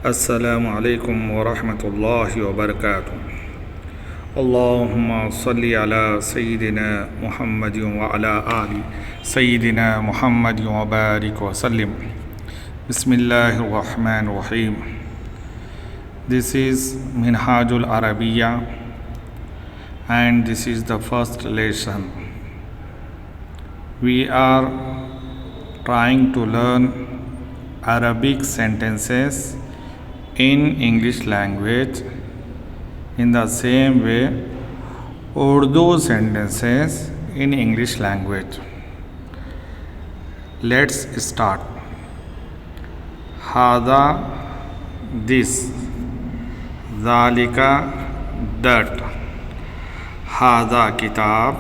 अस्सलामु अलैकुम वरहमतुल्लाहि वबरकातुह। अल्लाहुम्मा सल्लि अला सय्यिदिना मुहम्मदिन व अला आलि सय्यिदिना मुहम्मदिन व बारिक व सल्लिम। बिस्मिल्लाहिर रहमानिर रहीम। This is Minhajul Arabiya and this is the first lesson. We are trying to learn Arabic sentences in English language in the same way Urdu sentences in English language. Let's start. Hada, this. Zalika, that. Hada kitab,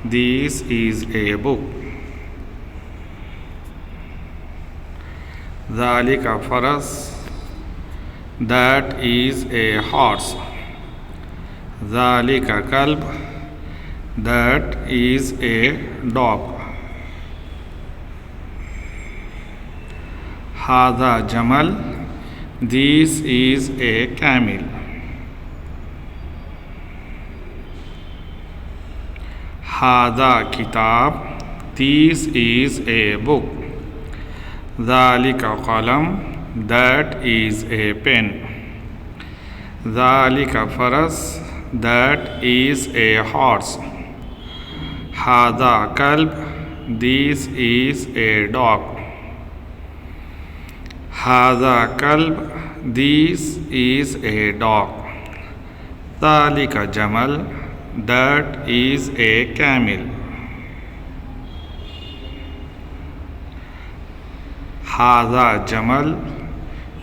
this is a book. Zalika faras, that is a horse. Zalika kalb, that is a dog. Hada jamal, this is a camel. Hada kitab, this is a book. Zalika qalam, that is a pen. Zalika faras, that is a horse. Hada kalb, this is a dog. Hada kalb, this is a dog. Zalika jamal, that is a camel. Hada jamal,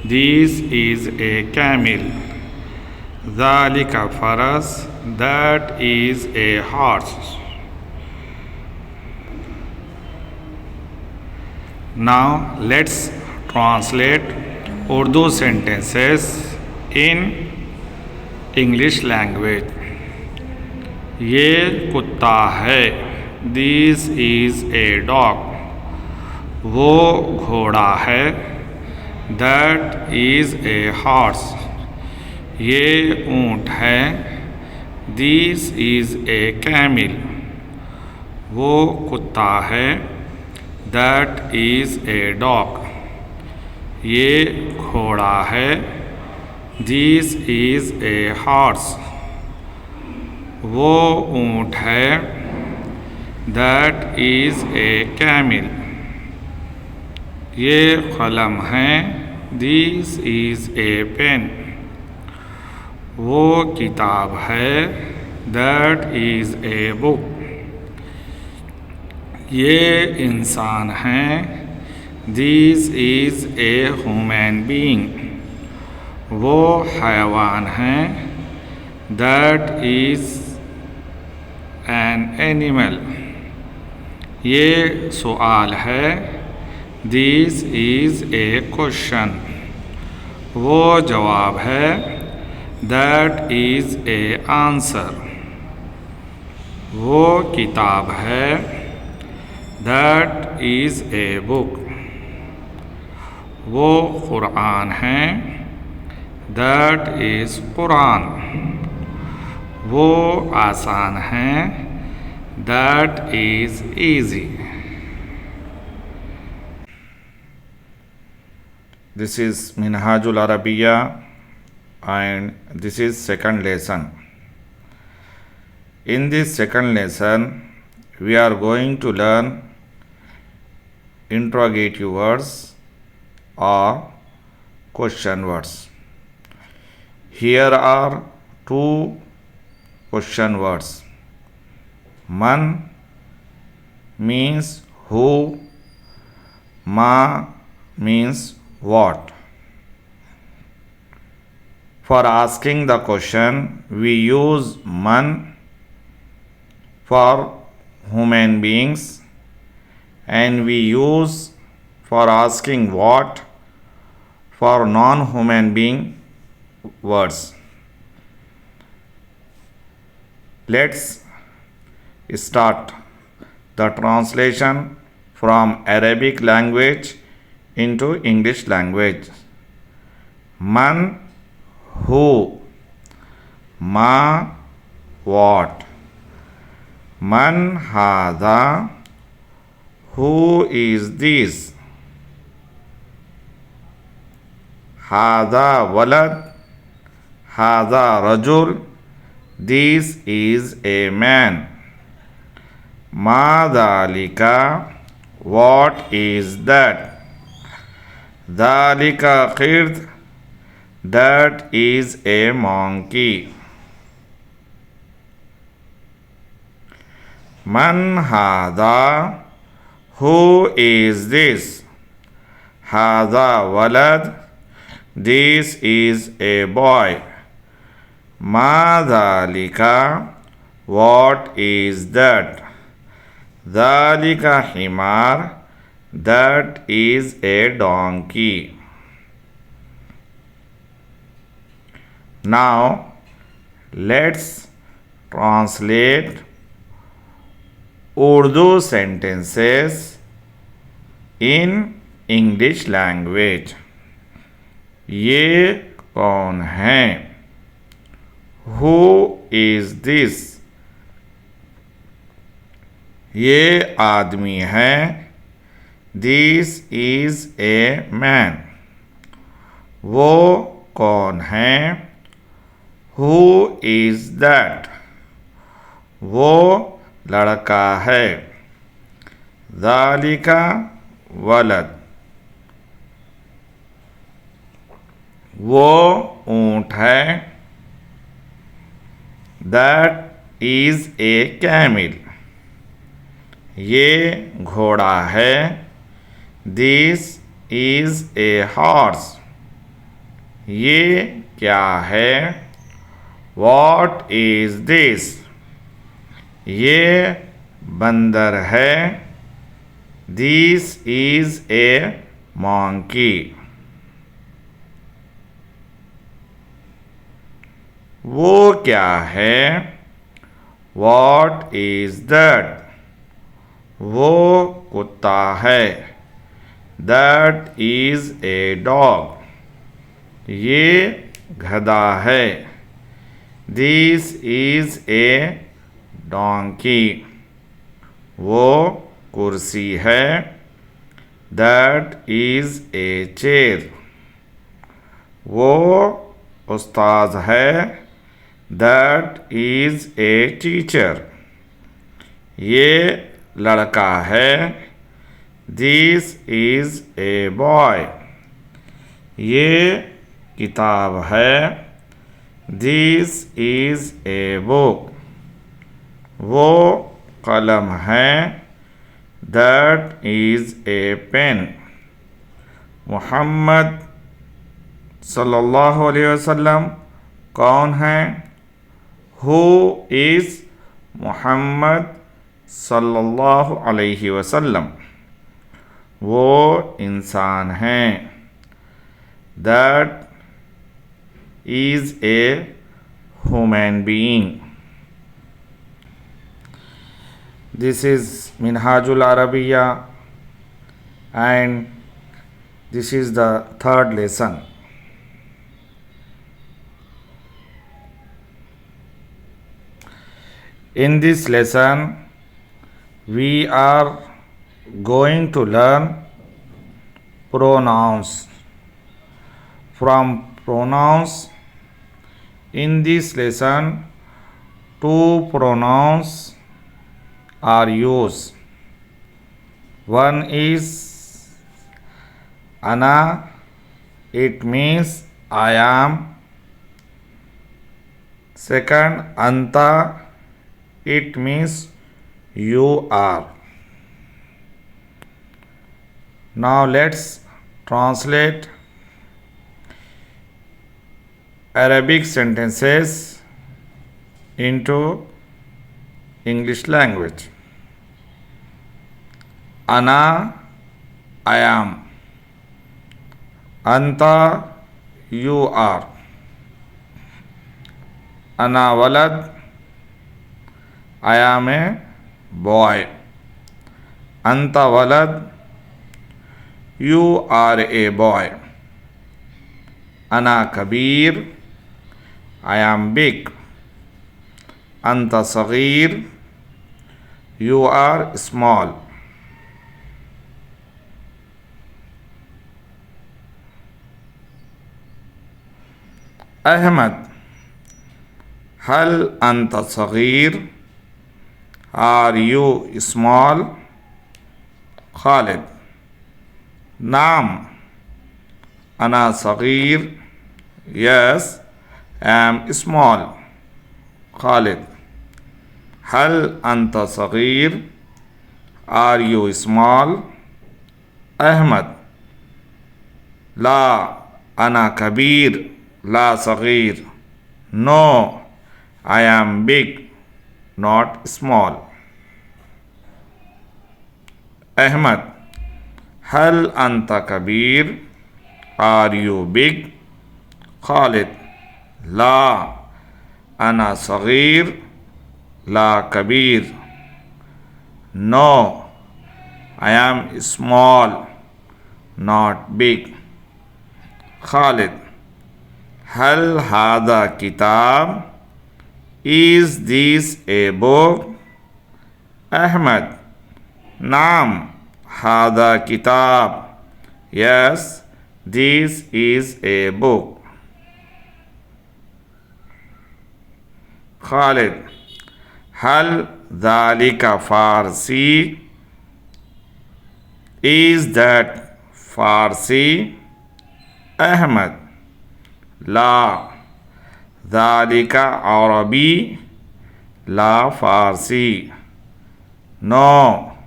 this is a camel. Zalika faras, that is a horse. Now let's translate Urdu sentences in English language. ये कुत्ता है, this is a dog. वो घोड़ा है, that is a horse. ये ऊँट है, this is a camel. वो कुत्ता है, दैट इज़ ए डॉग. ये घोड़ा है, दिस इज़ ए हॉर्स. वो ऊँट है, दैट इज़ ए कैमिल. ये कलम है, दिस इज़ ए पेन. वो किताब है, दैट इज़ ए बुक. ये इंसान है, this is a human being. वो हैवान है, दैट इज़ एन एनिमल. ये सवाल है, दिस इज़ ए क्वेश्चन. वो जवाब है, दैट इज़ ए आंसर. वो किताब है, दैट इज़ ए बुक. वो कुरान है, दैट इज़ कुरान. वो आसान है, that is easy. This is Minhajul Arabiya and this is second lesson. In this second lesson, we are going to learn interrogative words or question words. Here are two question words. Man means who, ma means what. For asking the question, we use man for human beings and we use for asking what for non-human being words. Let's start the translation from Arabic language into English language. Man, who. Ma, what. Man hada, who is this. Hada walad, hada rajul, this is a man. Ma dhalika, what is that. Dhalika qird, that is a monkey. Man hada, who is this. Hada walad, this is a boy. Ma dhalika, what is that. Dhalika himar, that is a donkey. Now let's translate Urdu sentences in English language. ये कौन है. Who is this. ये आदमी है. This is a man. वो कौन है. Who is that. वो लड़का है. ज़ालिका वलद, वो ऊँट है. दैट इज ए कैमिल, ये घोड़ा है. दिस इज ए हॉर्स, ये क्या है. वॉट इज दिस, ये बंदर है. दिस इज ए मॉन्की, वो क्या है. वॉट इज दैट, वो कुत्ता है. दैट इज ए डॉग, ये गधा है. दिस इज ए डोंकी, वो कुर्सी है. दैट इज ए चेयर, वो उस्ताद है. दैट इज ए टीचर, ये लड़का है. दिस इज ए बॉय, ये किताब है. दिस इज ए बुक, वो कलम है. That is a pen. Muhammad सल्लल्लाहु अलैहि वसल्लम कौन है. हु इज़ मोहम्मद सल्लल्लाहु अलैहि वसल्लम, वो इंसान हैं. That is a human being. This is Minhajul Arabiya and this is the third lesson. In this lesson, we are going to learn pronouns. From pronouns, in this lesson, two pronouns are used. One is ana, it means I am. Second, anta, it means you are. Now let's translate Arabic sentences into English language. Ana, I am. Anta, you are. Ana walad, I am a boy. Anta walad, you are a boy. Ana kabir, I am big. Anta saghir, you are small. Ahmad, hal anta saghir, are you small? Khalid, naam, ana saghir, yes, I am small. Khalid, hal anta saghir, are you small? Ahmad, la, ana kabir, la saghir, no, I am big, not small. Ahmad, hal anta kabir, are you big? Khalid, la, ana saghir, la kabir, no, I am small, not big. Khalid, hal hada kitab, is this a book? Ahmad, naam, hada kitab, yes, this is a book. Khalid, hal dhalika farsi, is that Farsi? Ahmad, la, dhalika Arabi, la Farsi, no,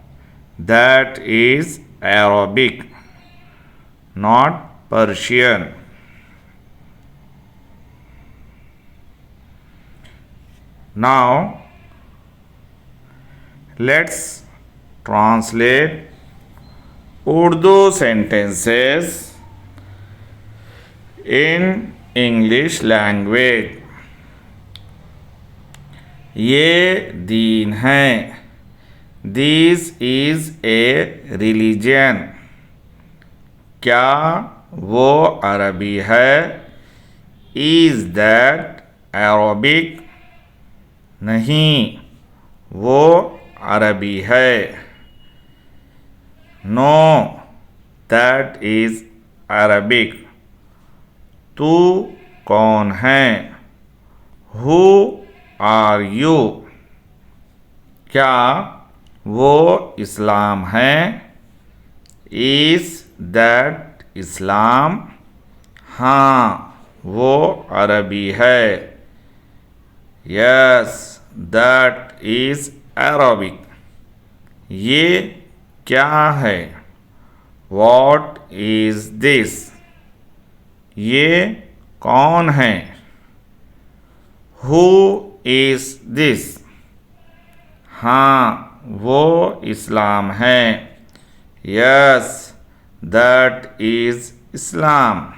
that is Arabic, not Persian. Now let's translate Urdu sentences in English language. ये दीन है, this is a religion. क्या वो अरबी है, is that Arabic? नहीं, वो अरबी है। No, that is Arabic. तू कौन है, हु आर यू? क्या वो इस्लाम है, इज दैट इस्लाम? हाँ, वो अरबी है। Yes, that is Arabic. ये क्या है, वॉट इज दिस? ये कौन है, हु इज दिस? हाँ, वो इस्लाम है। यस, दैट इज इस्लाम।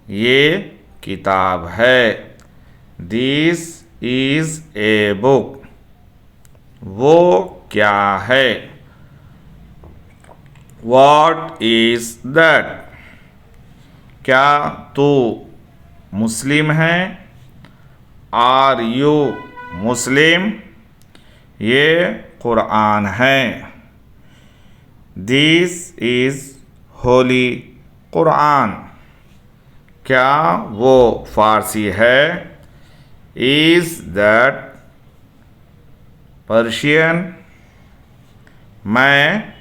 ये किताब है, दिस इज ए बुक। वो क्या है, वॉट इज दैट? क्या तू मुस्लिम है, आर यू मुस्लिम? ये कुरान है, दिस इज होली कुरान। क्या वो फारसी है, इज दैट पर्शियन? मैं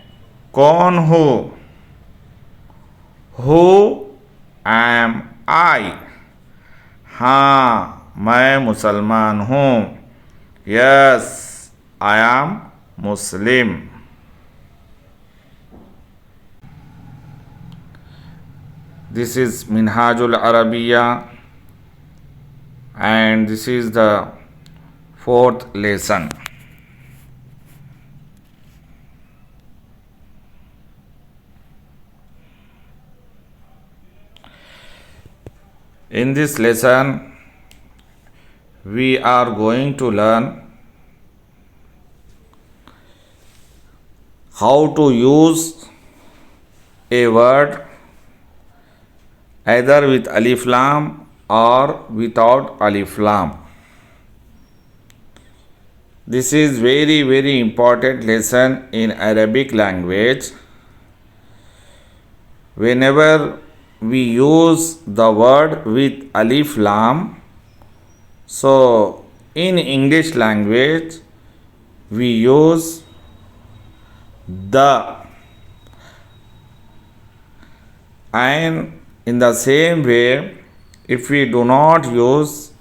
कौन हूँ, हु एम आई? हाँ, मैं मुसलमान हूँ। Yes, I am Muslim. This is Minhajul Arabiya and this is the fourth lesson. In this lesson, we are going to learn how to use a word either with alif lam or without alif lam. This is very important lesson in Arabic language. Whenever we use the word with alif lam, so in English language we use the, and in the same way if we do not use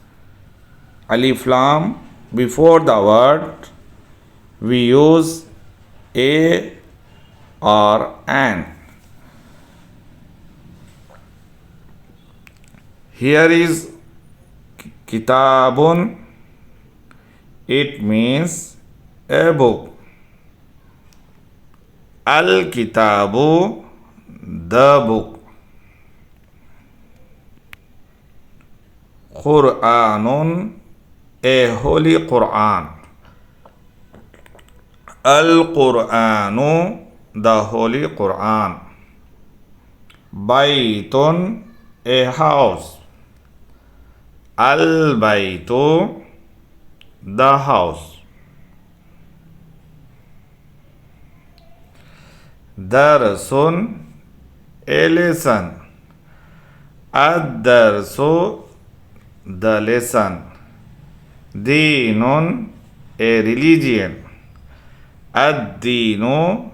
alif lam before the word, we use a or an. Here is kitabun, it means a book. Al-kitabu, the book. Qur'anun, a holy Qur'an. Al-Qur'anu, the holy Qur'an. Baytun, a house. Al-baytu, the house. Darsun, a lesson. Ad-darsu, the lesson. Deenun, a religion. Ad-deenu,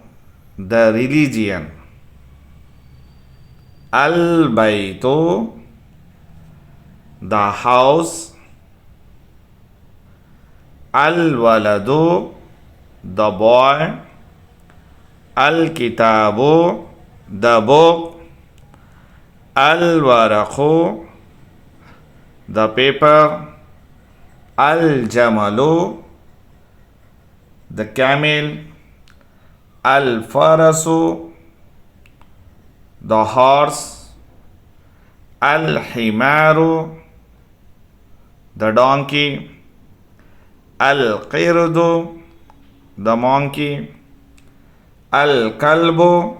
the religion. Al-baytu, the house. Al-waladu, the boy. Al-kitabu, the book. Al-waraqu, the paper. Al-jamalu, the camel. Al-farasu, the horse. Al-himaru, the donkey. Al-qirdu, the monkey. Al-kalbu,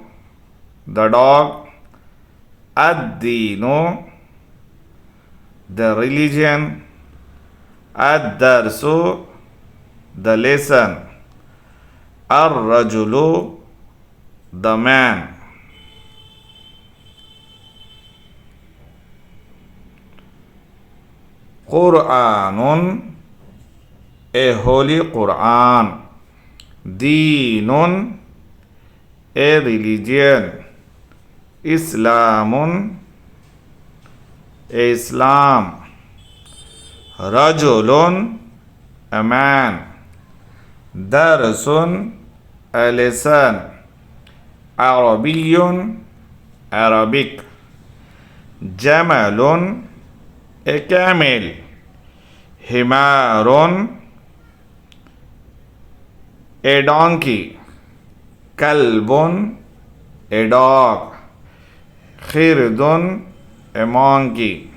the dog. Ad-deenu, the religion. Ad-darsu, the lesson. Ar-rajulu, the man. Qur'anun, a holy Qur'an. Deenun, a religion. Islamun, Islam. Rajulun, a man. Darsun, a lesson. Arabiyun, Arabic. Jamalun, a camel. Himarun, a donkey. Kalbun, a dog. Khirdun, a monkey.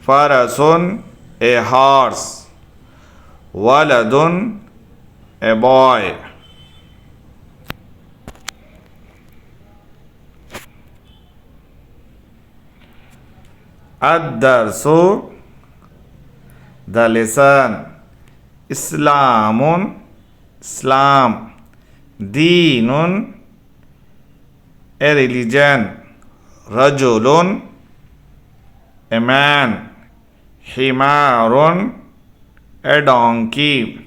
Farasun, a horse. Waladun, a boy. Ad-darsu, the lesson. Islamun, Islam. Deenun, a religion. Rajulun, a man. Himarun, a donkey.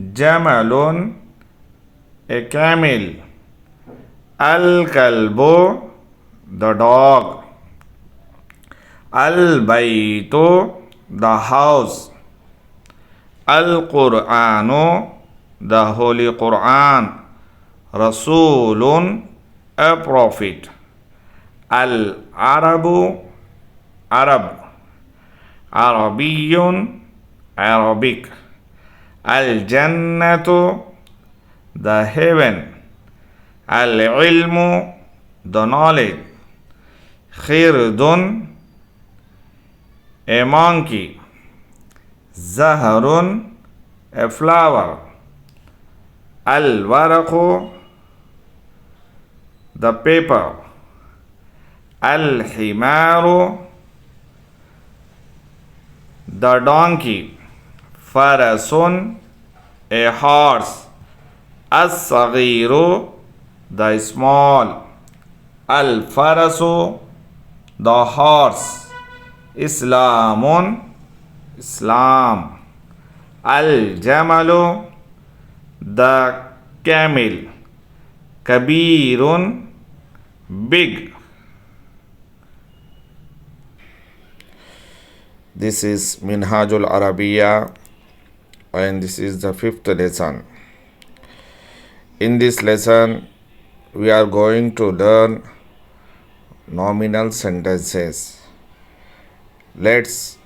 Jamalun, a camel. Al-kalbu, the dog. Al-baytu, the house. Al-Qur'anu, the holy Qur'an. Rasulun, a prophet. Al-arabu, Arab. Arabiyun, Arabic. Al-jannatu, the heaven. Al-ilmu, the knowledge. Khirdun, a monkey. Zaharun, a flower. Al-waraqu, the paper. al-himaru, the donkey. Farasun, a horse. As-saghiru, the small. Al-farasu, the horse. Islamun, Islam. Al-jamalu, the camel. Kabirun, big. This is Minhajul Arabiya, and this is the 5th lesson. In this lesson, we are going to learn nominal sentences. Let's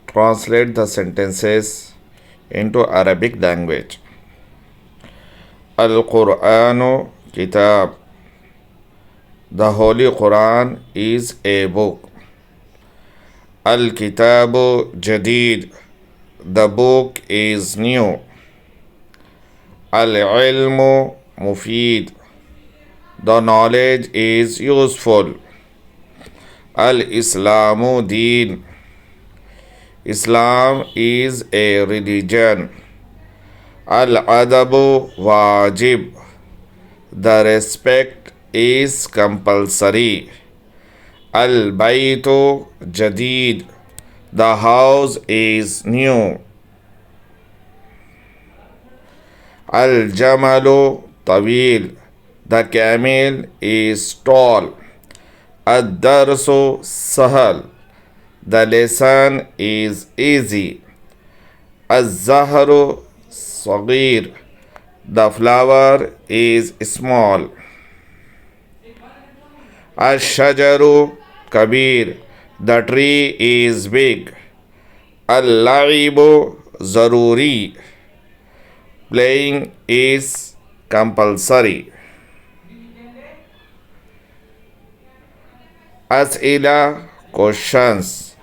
translate the sentences into Arabic language. Al-Qur'anu Kitab. The Holy Quran is a book. Al-Kitabu Jadid. The book is new. Al-Ilmu Mufid. The knowledge is useful. Al-Islamu Deen. Islam is a religion. Al-Adabu Wajib. The respect is compulsory. Al-Baytu Jadid. The house is new. Al-Jamalu Tawil. The camel is tall. Ad-Darsu Sahal. The lesson is easy. Az-Zahru Saghir. The flower is small. Ash-Shajaru Kabir. The tree is big. Al-La'ibu Zaruri. Playing is compulsory. As'ila, questions.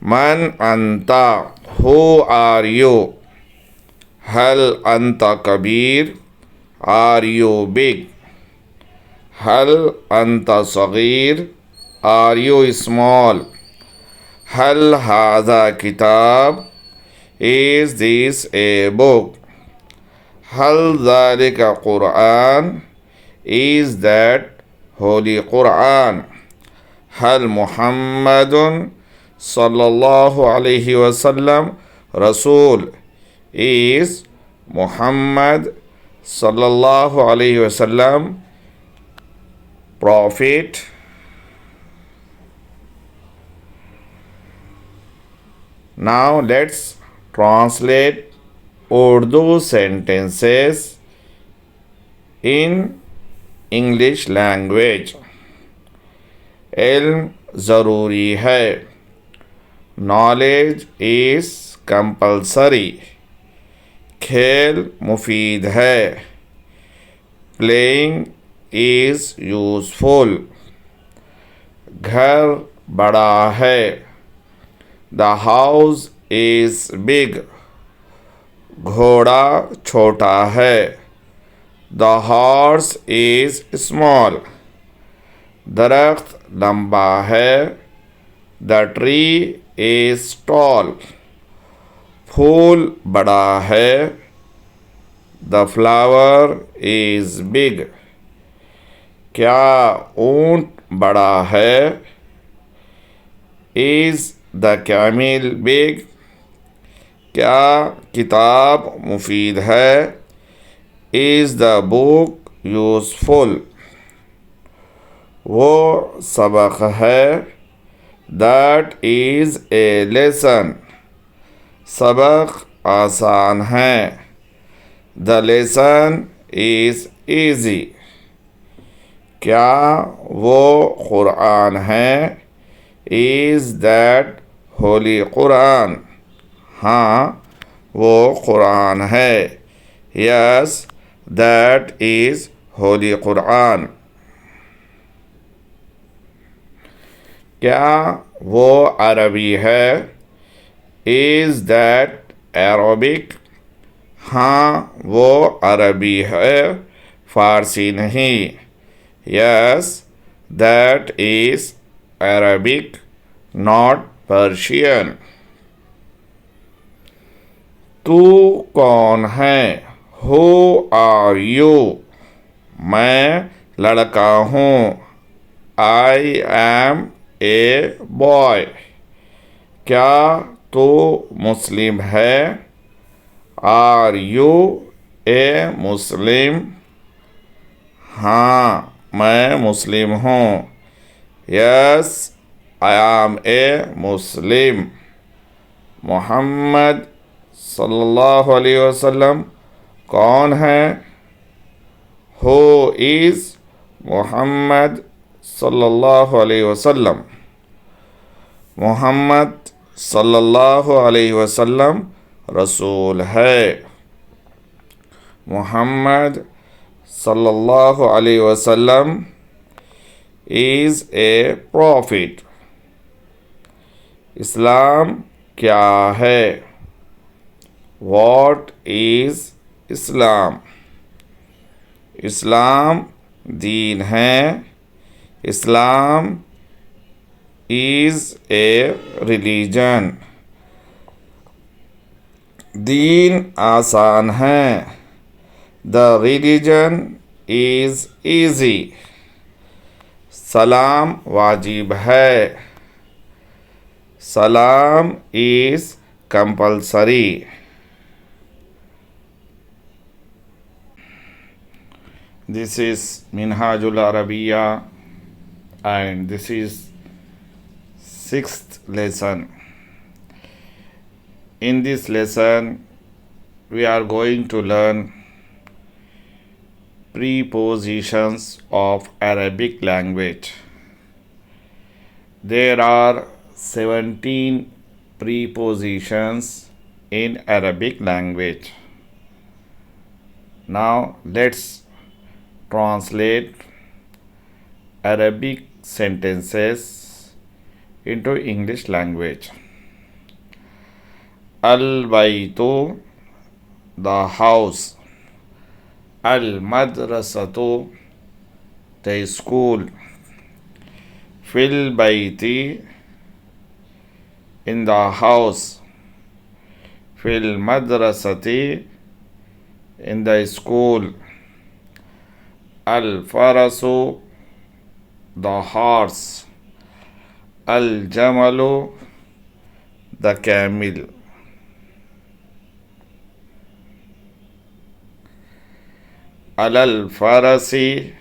Man anta, who are you? Hal anta kabir, are you big? Hal anta saghir, are you small? Hal hadha kitab, is this a book? Hal dhalika Quran, is that Holy Quran? Hal Muhammadun sallallahu alayhi wasallam Rasul, is Muhammad sallallahu alayhi wasallam prophet? Now let's translate Urdu sentences in English language. इल्म ज़रूरी है. Knowledge is compulsory. खेल मुफीद है. Playing is useful. घर बड़ा है. The house is big. घोड़ा छोटा है. The horse is small. दरख्त लंबा है. The tree is tall. फूल बड़ा है. The flower is big. क्या ऊंट बड़ा है? Is the camel big? क्या किताब मुफीद है? Is the book useful? वो सबक है. That is a lesson. सबक आसान है. The lesson is easy. क्या वो कुरान है? Is that Holi Quran? हाँ, वो कुरान है. Yes, that is Holi Quran. क्या वो अरबी है? Is that Arabic? हाँ, वो अरबी है, फ़ारसी नहीं. Yes, that is Arabic, not Persian. तू कौन है? Who are you? मैं लड़का हूँ. I am a boy. क्या तू मुस्लिम है? Are you a Muslim? हाँ, मैं मुस्लिम हूँ. Yes, I am a Muslim. Mohammad सल्लल्लाहु अलैहि वसल्लम कौन है? Who is Muhammad सल्लल्लाहु अलैहि वसल्लम? मोहम्मद सल्लल्लाहु अलैहि वसल्लम रसूल है. मोहम्मद सल्लल्लाहु अलैहि वसल्लम is a prophet. इस्लाम क्या है? What is Islam? इस्लाम दीन है. इस्लाम is a religion. दीन आसान है. The religion is easy. सलाम वाजिब है. सलाम is compulsory. This is Minhajul Arabiya and this is 6th lesson. In this lesson we are going to learn prepositions of Arabic language. There are 17 prepositions in Arabic language. Now let's translate Arabic sentences into English language. Al-Baytu, the house. Al-Madrasatu, the school. Fil Bayti, in the house. Fil Madrasati, in the school. Al-Farasu, the horse. Al-Jamalu, the camel. Alal farasi,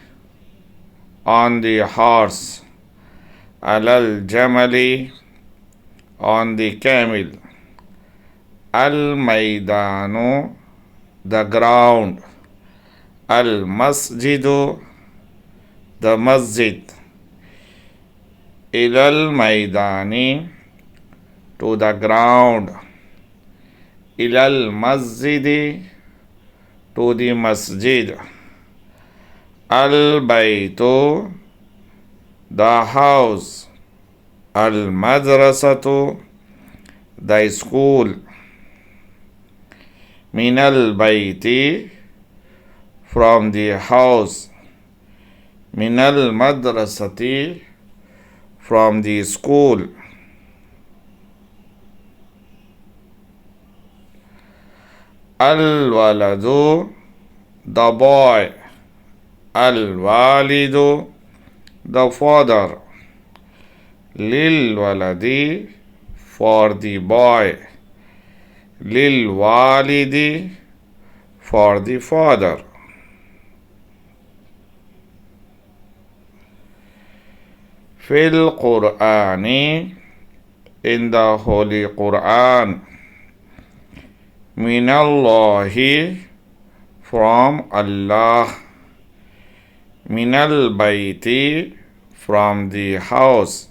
on the horse. Alal jamali, on the camel. Al maidanu, the ground. Al masjidu, the masjid. Ilal maidani, to the ground. Ilal masjidi, to the masjid. Al baytu, the house. Al madrasatu, the school. Min al bayti, from the house. Min al madrasati, from the school. Al-waladu, the boy. Al-walidu, the father. Lil-waladi, for the boy. Lil-walidi, for the father. Fil Qur'ani, in the Holy Quran. Minallahi, from Allah. Minal bayti, from the house.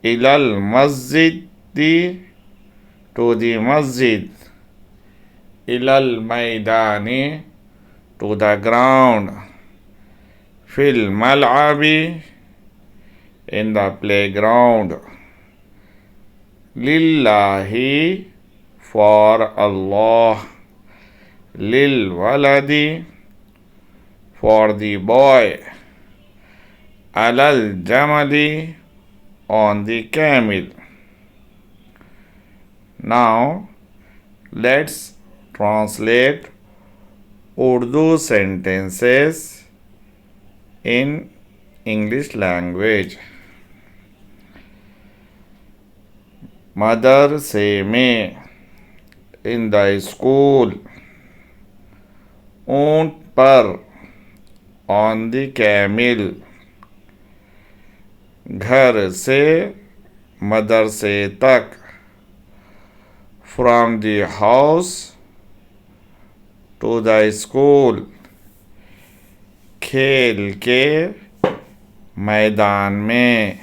Ilal masjidi, to the masjid. Ilal maidani, to the ground. Fil mal'abi, in the playground. Lillahi, for Allah. Lil waladi, for the boy. Alal jamali, on the camel. Now let's translate Urdu sentences in English language. मदरसे में, in the school. ऊंट पर, on the camel. घर से मदरसे तक, from the house to the school. खेल के मैदान में,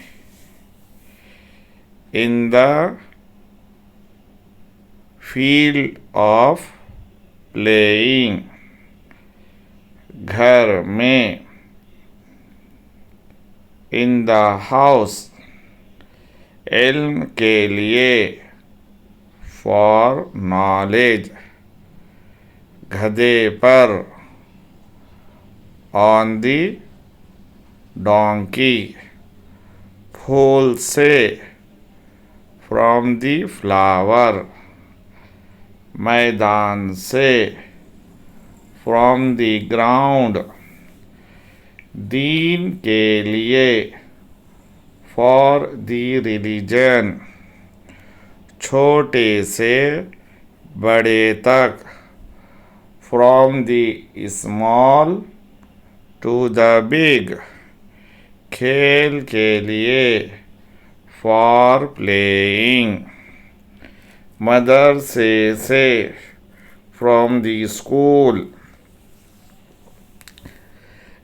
in the field of playing. घर में, in the house. इल्म के लिए, for knowledge. गधे पर, on the donkey. फूल से, from the flower. मैदान से, from the ground. दीन के लिए, for the religion. छोटे से बड़े तक, from the small to the big. खेल के लिए, for playing. मदरसे से, from the school.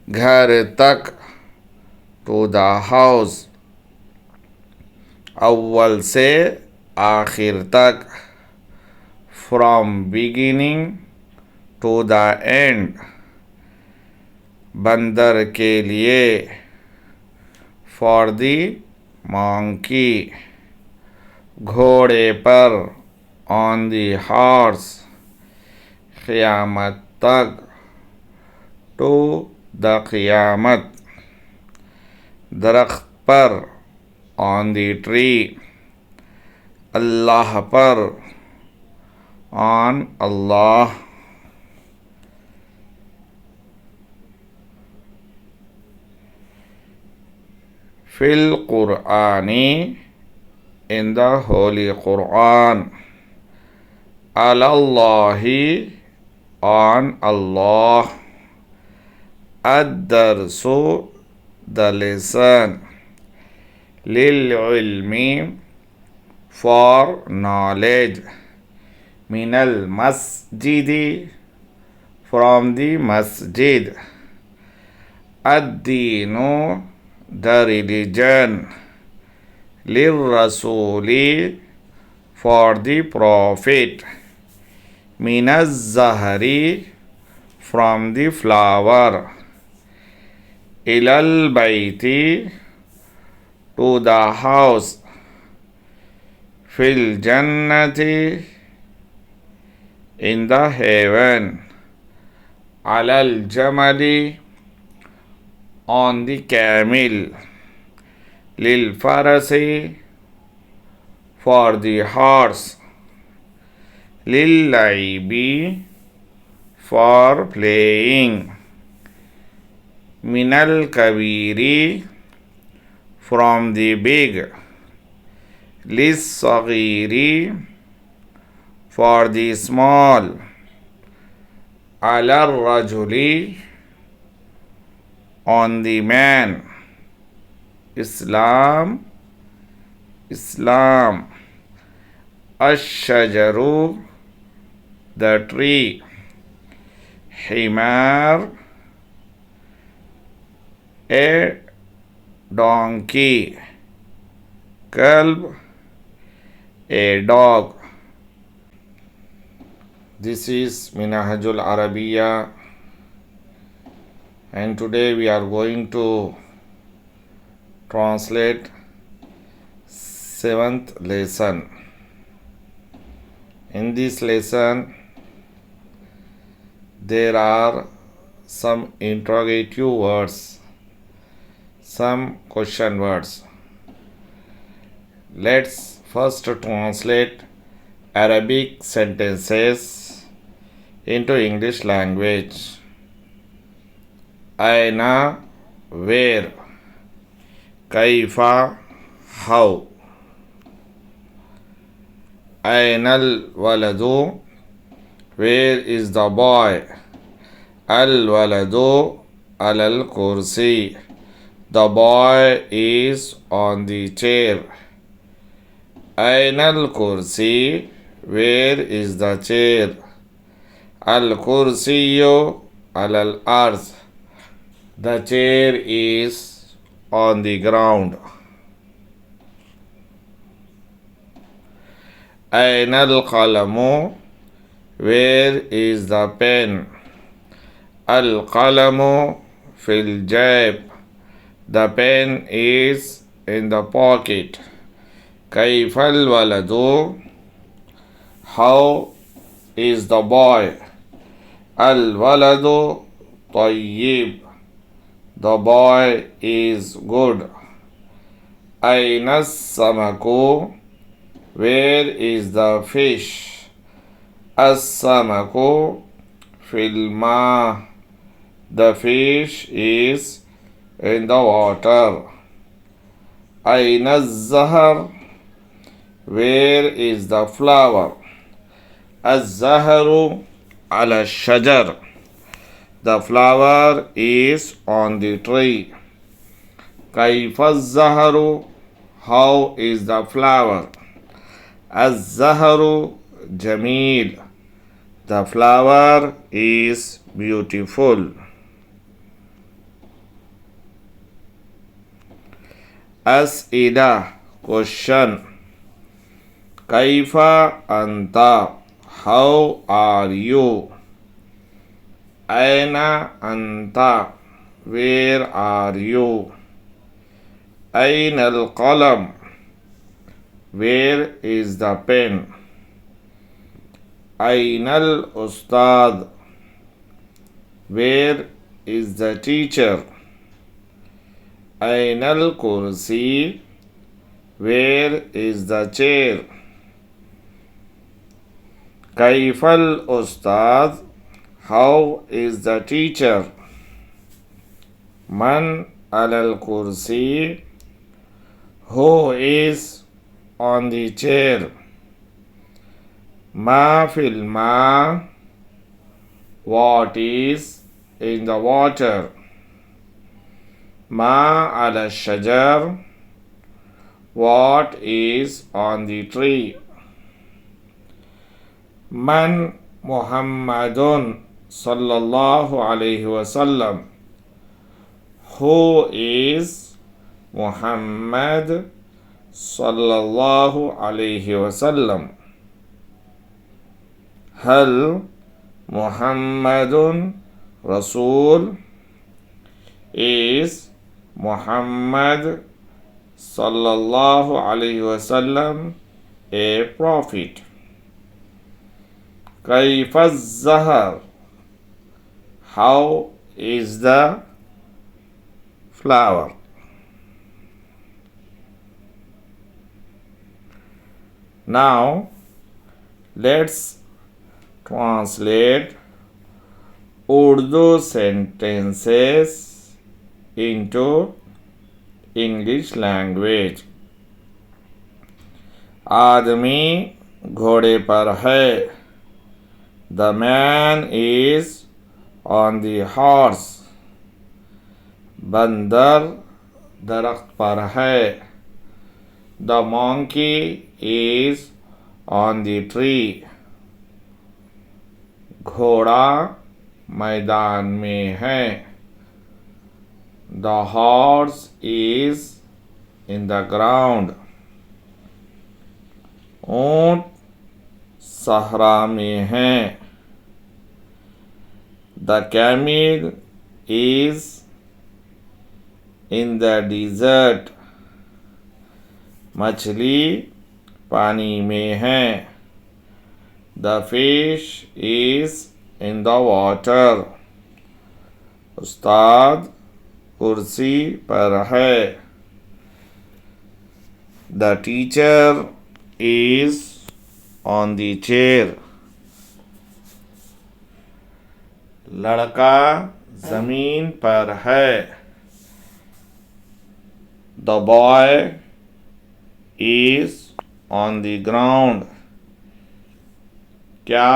घर तक, to the house. अव्वल से आखिर तक, from beginning to the end. बंदर के लिए, for the monkey. घोड़े पर, on the horse. क़यामत तक, to the क़यामत. दरख्त पर, on the tree. अल्लाह पर, on Allah. फिल क़ुरआनी, in the Holy Quran. Alallahi, on Allah. Ad-darsu, the lesson. Lil-ilmi, for knowledge. Minal masjidi, from the masjid. Ad-dinu, the religion. Lil-rasuli, for the prophet. Minaz-zahri, from the flower. Ilal bayti, to the house. Fil jannati, in the heaven. Alal jamali, on the camel. Lil farasi, for the horse. Lil laibi, for playing. Minal kabiri, from the big. Lis sagiri, for the small. Alar rajuli, on the man. Islam, Islam. Ash-shajaru, the tree. Himar, a donkey. Kalb, a dog. This is Minhajul Arabiya, and today we are going to translate 7th lesson. In this lesson, there are some interrogative words some question words. Let's first translate Arabic sentences into English language. Aina, where. Kaifa, how. Ainal waladu, where is the boy. Al waladu alal kursi, the boy is on the chair. Ainal kursi, where is the chair. Al kursiyu alal arth, the chair is on the ground. Ainal qalamu, where is the pen. Al qalamu fil jab, the pen is in the pocket. Kaifal waladu, how is the boy. Al waladu tayyib, the boy is good. Aina samaku, where is the fish. As-samaku fil ma, the fish is in the water. Aina zahar, where is the flower. Az-zaharu ala shajar, the flower is on the tree. Kaifa az-zaharu, how is the flower. Az-zaharu jameel, the flower is beautiful. As'ila, question. Kaifa anta, how are you. Aina anta, where are you. Aina al-qalam, where is the pen. Aina al-ustad, where is the teacher. Aina al-kursi, where is the chair. Kaifal ustad, how is the teacher. Man alal kursi, who is on the chair. Ma fil ma, what is in the water. Ma ala shajar, what is on the tree. Man Muhammadun sallallahu alayhi wasallam, who is Muhammad sallallahu alayhi wasallam. Hal Muhammadun Rasul, is Muhammad sallallahu alayhi wasallam a prophet. Kaifa az-zahar, how is the flower. Now let's translate Urdu sentences into English language. आदमी घोड़े पर है. The man is on the horse. बंदर दरख्त पर है. The monkey is on the tree. घोड़ा मैदान में है. The horse is in the ground. ऊंट सहरा में है. The camel is in the desert. मछली पानी में है. The fish is in the water. उस्ताद कुर्सी पर है। The teacher is on the chair. लड़का जमीन पर है। The boy is on the ground. क्या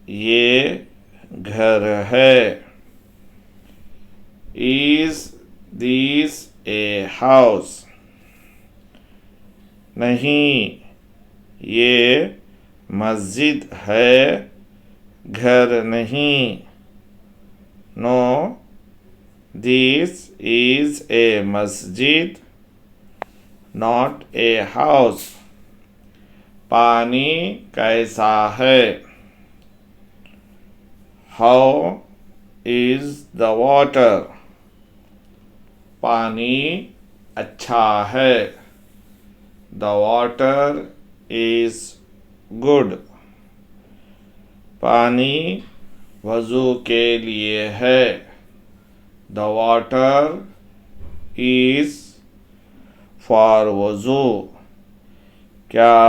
ये घर है? Is this a house? नहीं, ये मस्जिद है, घर नहीं। नो, दिस इज ए मस्जिद, नॉट ए हाउस। पानी कैसा है? How is the water? पानी अच्छा है। The water is good. पानी वज़ू के लिए है। द वाटर इज फॉर वज़ू। क्या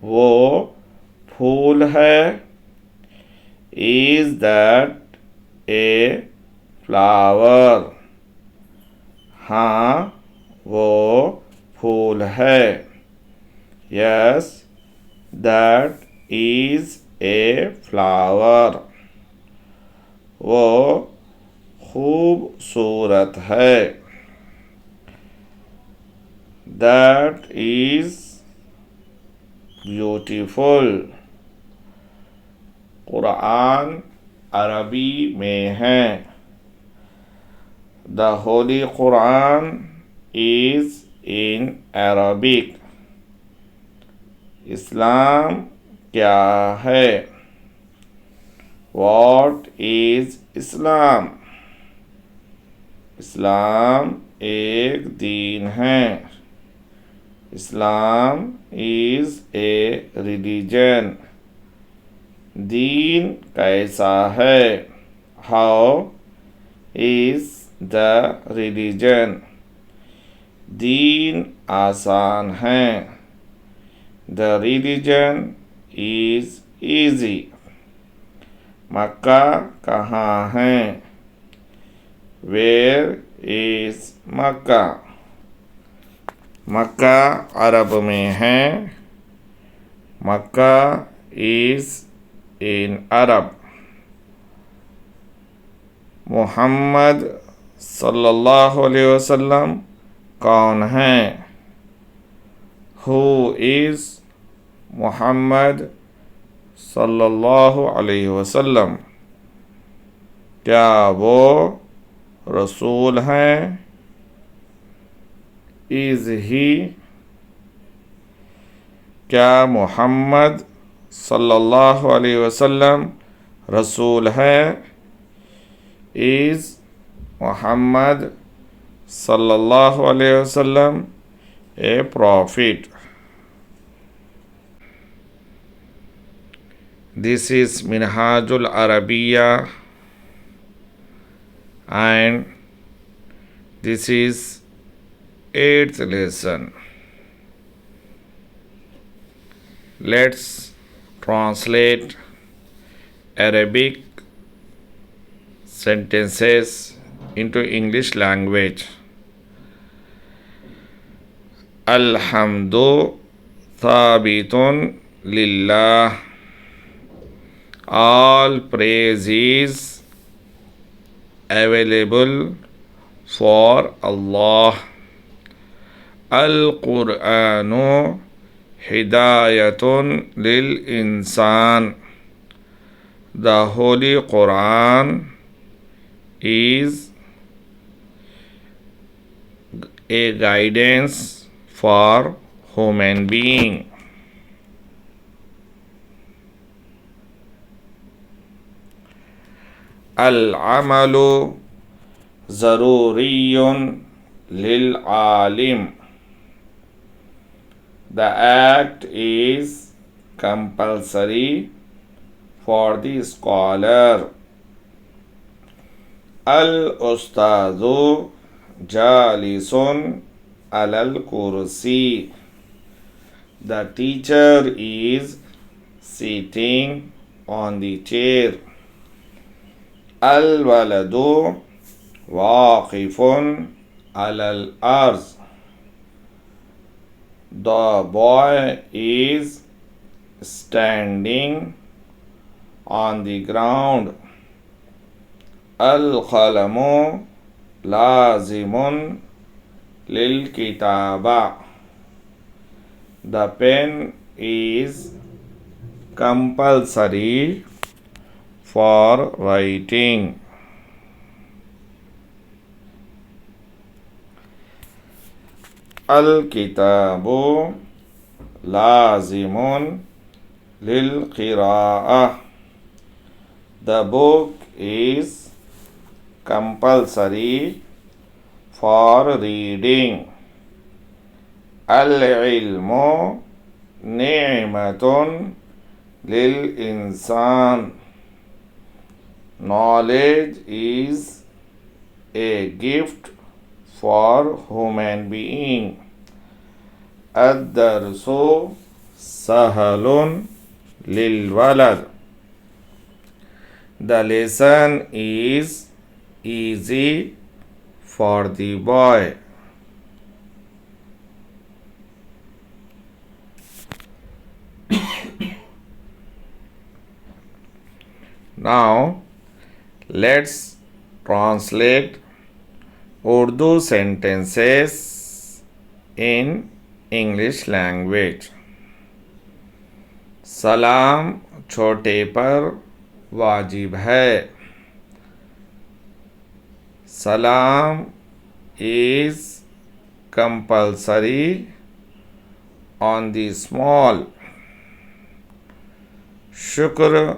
वो फूल है? Is that a flower? हाँ, वो फूल है। Yes, that is a flower. वो खूबसूरत है। That is beautiful. कुरान अरबी में है। The holy Quran is in Arabic. Islam क्या है? What is Islam? इस्लाम एक दीन है। Islam is a religion. दीन कैसा है? How is the religion? दीन आसान है। The religion is easy. Mecca कहाँ है? वेयर इज मक्का? मक्का अरब में है। मक्का इज इन अरब। मोहम्मद सल्लल्लाहु अलैहि वसल्लम कौन है? हु इज मोहम्मद सल्लल्लाहु अलैहि वसल्लम? क्या वो रसूल हैं? Is he? क्या मोहम्मद सल्लल्लाहु अलैहि वसल्लम रसूल है? इज मोहम्मद सल्लल्लाहु अलैहि वसल्लम ए profit? This is Minhajul Arabiya, and this is 8th lesson. Let's translate Arabic sentences into English language. Alhamdu thabitun lillah. All praise is available for Allah. Al-Qur'anu hidayatun lil insan. The Holy Quran is a guidance for human being. Al-amalu zaruriyun lil-alim. The act is compulsory for the scholar. अल उस्तादु जालिसुन अलल कुर्सी. The teacher is sitting on the chair. Al waladu waqifun alal arz. The boy is standing on the ground. Al qalamu lazimun lil kitaba. The pen is compulsory for writing. Al-kitabu lazimun lil-qira'ah. The book is compulsory for reading. Al-ilmu ni'matun lil-insan. Knowledge is a gift for human being. Ad-darsu sahalun lil-walad. The lesson is easy for the boy. Now, let's translate Urdu sentences in English language. सलाम छोटे पर वाजिब है. सलाम is compulsory on the small. शुक्र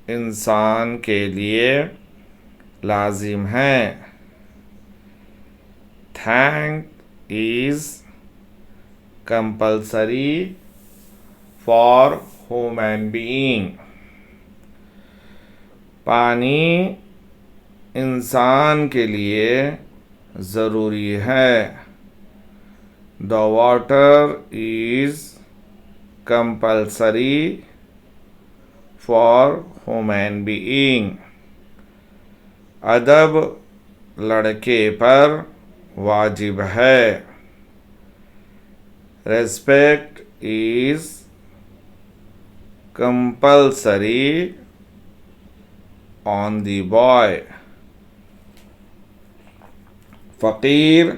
इंसान के लिए लाजिम है. Thank is compulsory for human being. पानी इंसान के लिए ज़रूरी है. The water is compulsory for human being. अदब लड़के पर वाजिब है. Respect is compulsory on the boy. फ़कीर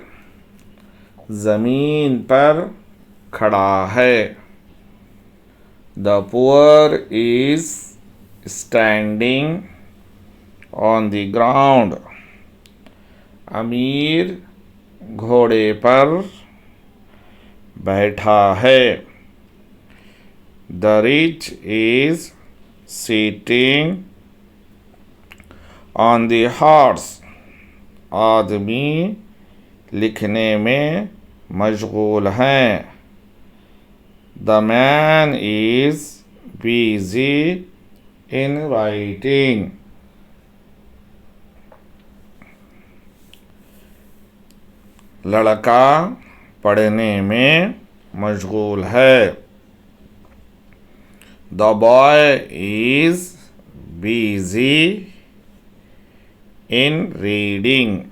ज़मीन पर खड़ा है. The poor is standing on the ground. अमीर घोड़े पर बैठा है. The rich is sitting on the horse. आदमी लिखने में मशगूल हैं. The man is busy in writing. लड़का पढ़ने में मशगूल है. The boy is busy in reading.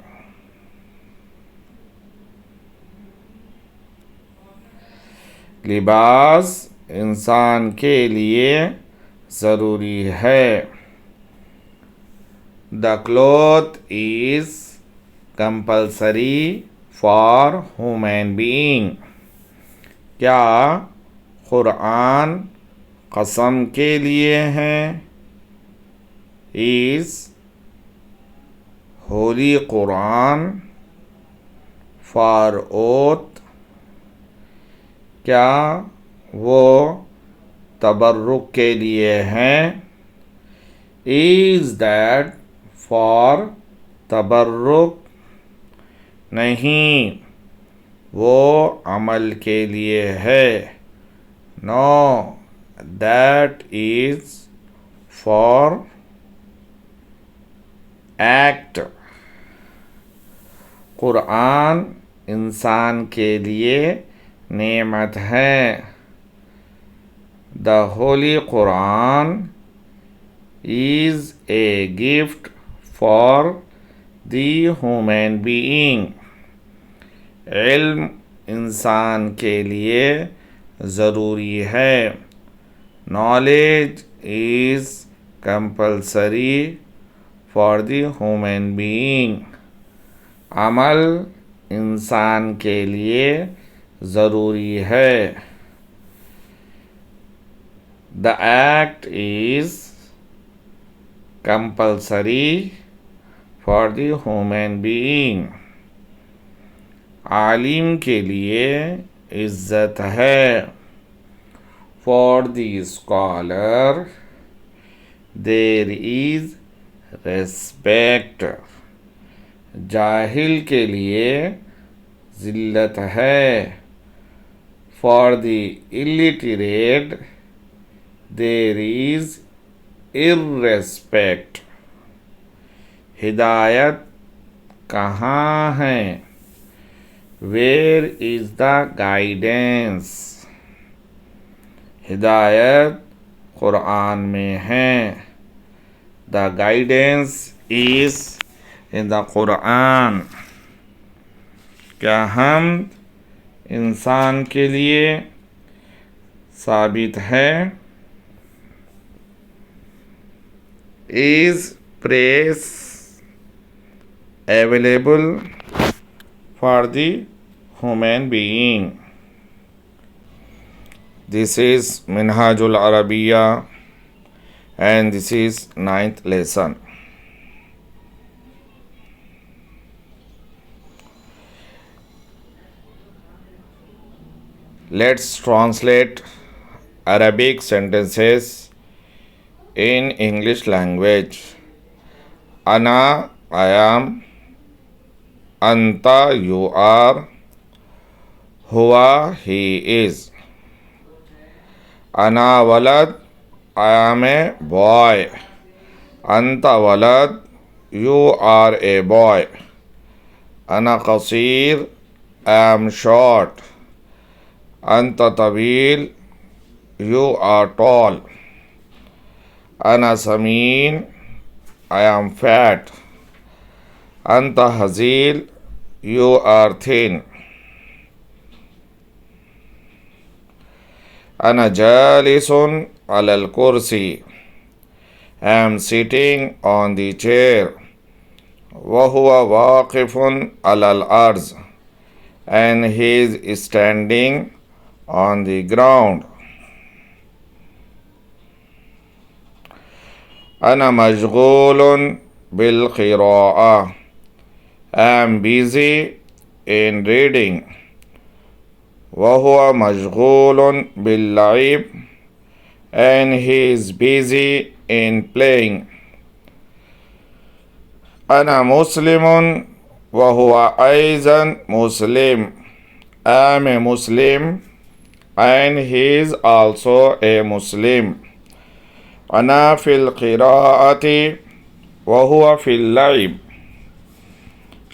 लिबास इंसान के लिए ज़रूरी है. The cloth is compulsory for human being. क्या कुरान कसम के लिए हैं? Is Holy Quran for oath? क्या वो तबर्रुक के लिए हैं? Is that for तबर्रुक? नहीं, वो अमल के लिए है. No, that is for act, Quran इंसान के लिए नेमत है। The holy Quran is a gift for the human being. इल्म इंसान के लिए ज़रूरी है। Knowledge is compulsory for the human being. अमल इंसान के लिए ज़रूरी है। The act is compulsory for the human being. आलिम के लिए इज़्ज़त है। For the scholar there is respect. जाहिल के लिए ज़िल्लत है। For the illiterate there is इर्रेस्पेक्ट। हिदायत कहाँ है? Where is the guidance? हिदायत कुरान में है। The guidance is in the Quran. क्या हम इंसान के लिए साबित है? Is press available for the human being. This is Minhajul Arabia and this is 9th lesson. Let's translate Arabic sentences in English language. Ana, I am. Anta, you are. Huwa, he is. Ana walad, I am a boy. Anta walad, you are a boy. Ana qasir, I am short. Anta tawil, you are tall. Ana samin, I am fat. Anta hazil, you are thin. Ana jalisun ala al-kursi, I am sitting on the chair. Wahuwa waqifun ala al-arz, and he is standing on the ground. Ana majghoolun bil qira'ah, I am busy in reading. وهو مشغول باللعب, and he is busy in playing. أنا مسلم وهو أيضا مسلم, I am a Muslim and he is also a Muslim. أنا في القراءة وهو في اللعب,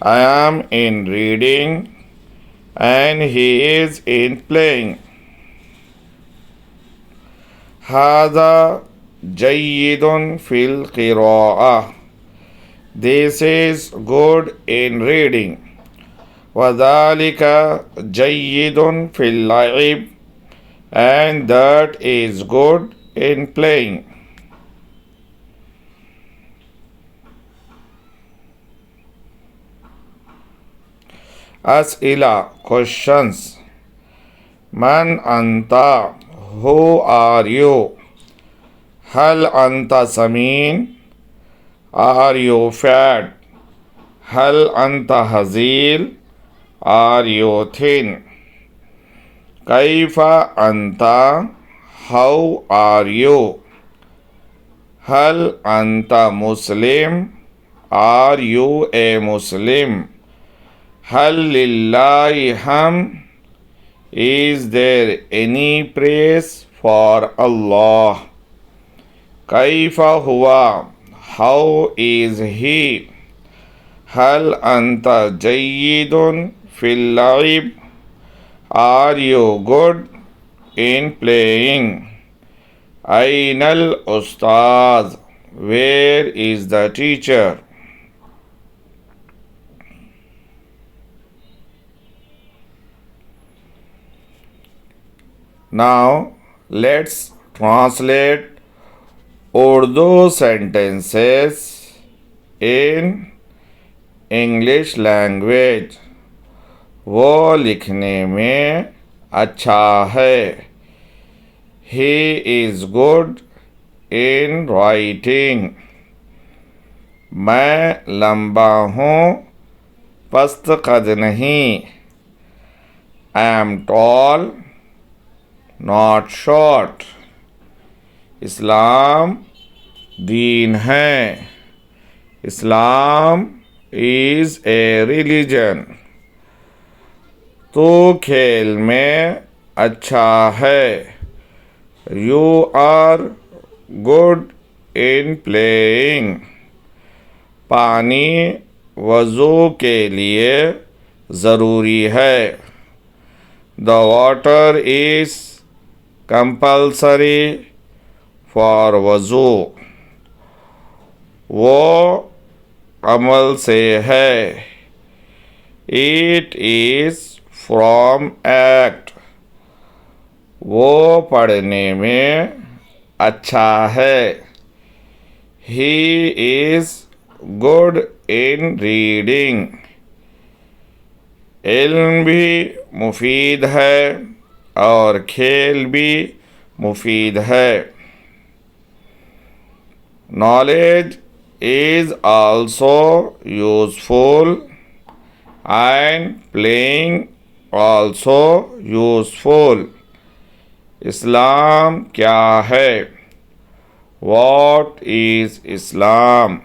I am in reading and he is in playing. هذا جيد في القراءة, this is good in reading. وذلك جيد في اللعب, and that is good in playing. أسئلة questions. من أنت, who are you? هل أنت سمين, are you fat? هل أنت هزيل, are you thin? كيف أنت, how are you? هل أنت مسلم, are you a Muslim? هل لله حمد, is there any praise for Allah? كيف هو, how is he? हल अंत जय्यिदुन फिल लइब, are you good in playing, अइनल उस्ताद, where is the teacher. Now let's translate Urdu sentences in English language. वो लिखने में अच्छा है. He is good in writing. मैं लंबा हूँ, पस्त कद नहीं. I am tall, not short. Islam दीन है. Islam is a religion. तू खेल में अच्छा है. You are good in playing. पानी वज़ू के लिए ज़रूरी है. The water is compulsory for वज़ू. वो अमल से है. It is from act. वो पढ़ने में अच्छा है. He is good in reading. इल्म भी मुफीद है और खेल भी मुफीद है. Knowledge is also useful and playing also useful. Islam क्या है? वॉट इज़ इस्लाम?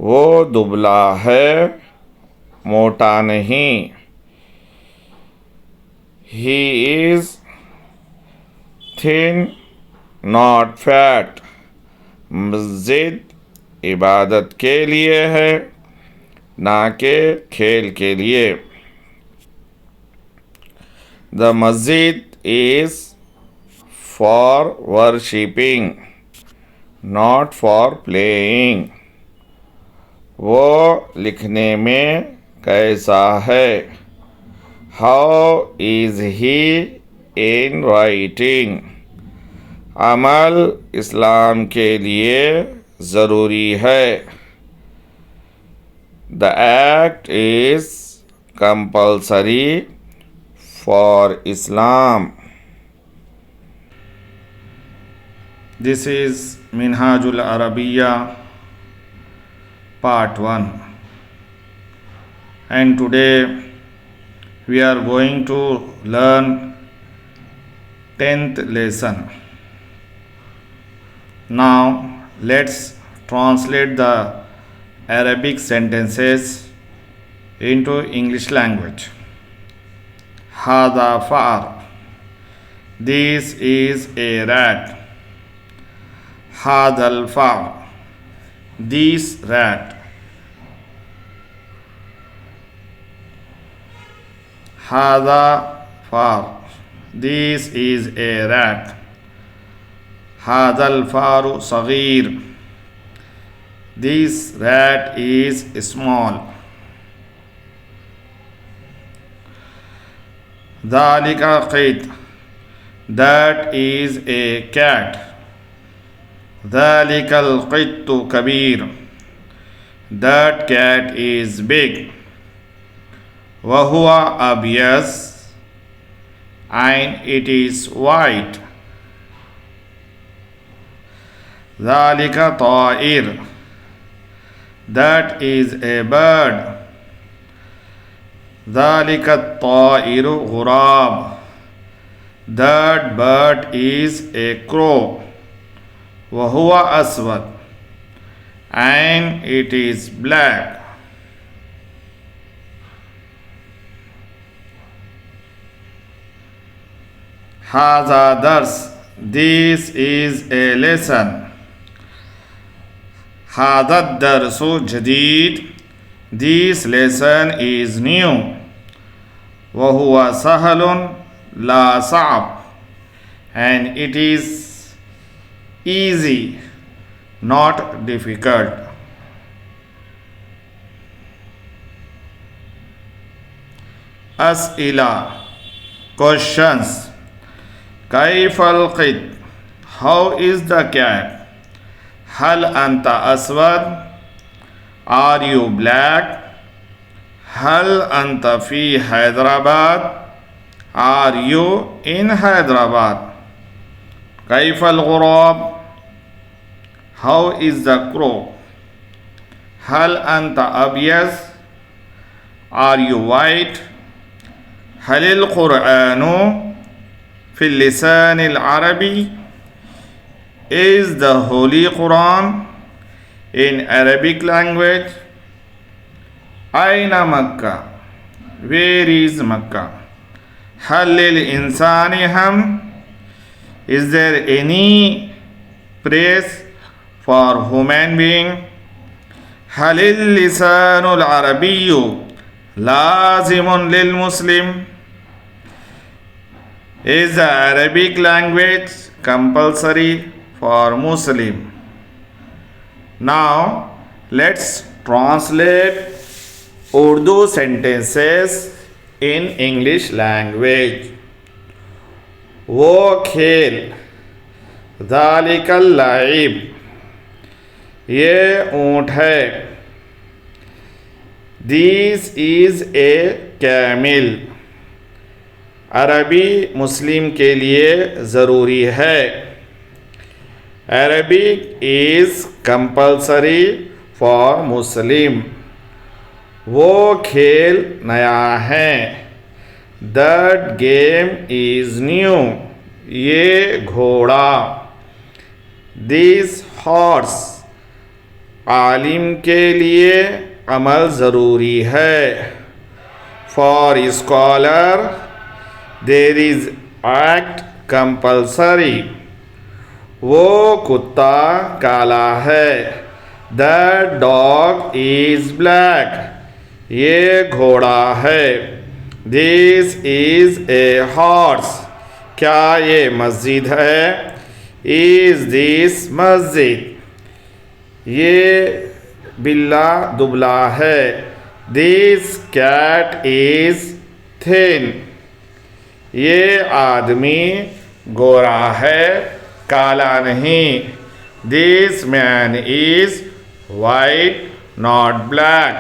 वो दुबला है, मोटा नहीं. He is thin, not fat. मस्जिद इबादत के लिए है, ना के खेल के लिए. The masjid is for worshipping, not for playing. वो लिखने में कैसा है? How is he in writing? अमल इस्लाम के लिए ज़रूरी है. The act is compulsory for Islam. This is Minhajul Arabiya Part 1. And today we are going to learn 10th lesson. Now let's translate the Arabic sentences into English language. Hada far. This is a rat. Hadal far. This rat. Hada far. This is a rat. Hadal faru sagir. This rat is small. Dhalika qit. That is a cat. Dhalikal qittu kabir. That cat is big. Wahuwa abyas, and it is white. Dhalika ta'ir. That is a bird. Dhalika ta'iru ghurab. That bird is a crow. Wahuwa aswad, and it is black. Haza dars. This is a lesson. Hada darsu jadid. This lesson is new. وهو سهل لا صعب. And it is easy, not difficult. أسئلة questions. كيف القط? How is the cat? هل أنت أسود? Are you black? هل أنت في حيدرآباد? Are you in Hyderabad? كيف الغراب? How is the crow? هل أنت أبيض? Are you white? هل القرآن في اللسان العربي? Is the Holy Quran in Arabic language? أين مكة? Where is Mecca? هل للإنسان هم? Is there any praise for human being? هل اللسان العربي لازم للمسلم? Is the Arabic language compulsory for Muslim? Now let's translate Urdu sentences in English language. वो खेल, ذَلِكَ اللَّعِبُ, ये ऊँट है. This is a camel. अरबी मुस्लिम के लिए ज़रूरी है. Arabic is compulsory for Muslim. वो खेल नया है. That game is new. ये घोड़ा. This horse. आलिम के लिए अमल ज़रूरी है. For scholar there is act compulsory. वो कुत्ता काला है. The dog is black. ये घोड़ा है. This is a horse. क्या ये मस्जिद है? Is this मस्जिद? ये बिल्ला दुबला है. This cat is thin. ये आदमी गोरा है, काला नहीं. This man is white, not black.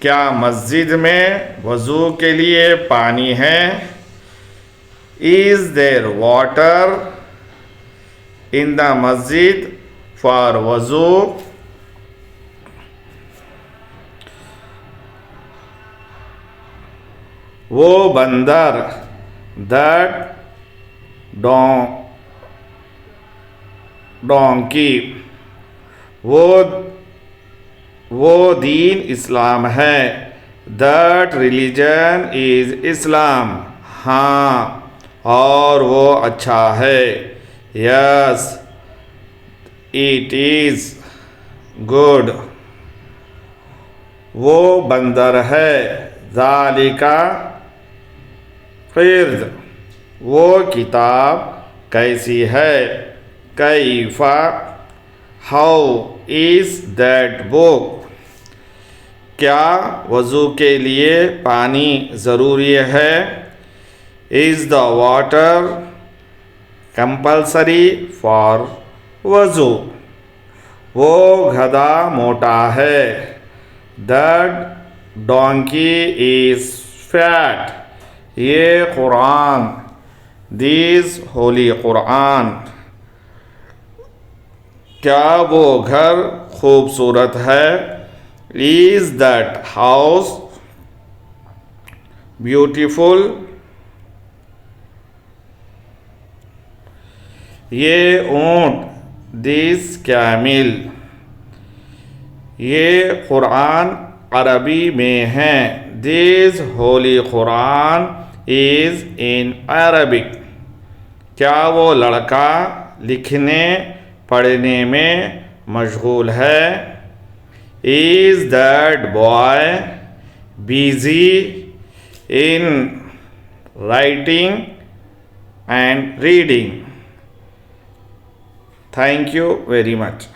क्या मस्जिद में वज़ू के लिए पानी है? Is there water in the masjid for वज़ू? वो बंदर, that donkey, वो दीन इस्लाम है. That religion is Islam. हाँ, और वो अच्छा है. Yes, it is good. वो बंदर है. ज़ालिका क़िर्द. वो किताब कैसी है? कैफ़ा, हाउ इज़ दैट बुक? क्या वज़ू के लिए पानी ज़रूरी है? Is the water compulsory for वज़ू? वो गधा मोटा है. That donkey is fat. ये कुरान, दिस होली कुरान. क्या वो घर खूबसूरत है? Is that house beautiful? ये ऊँट, दिस कैमिल. ये कुरान अरबी में है. This Holi Quran is in Arabic. क्या वो लड़का लिखने पढ़ने में मशगूल है? Is that boy busy in writing and reading? Thank you very much.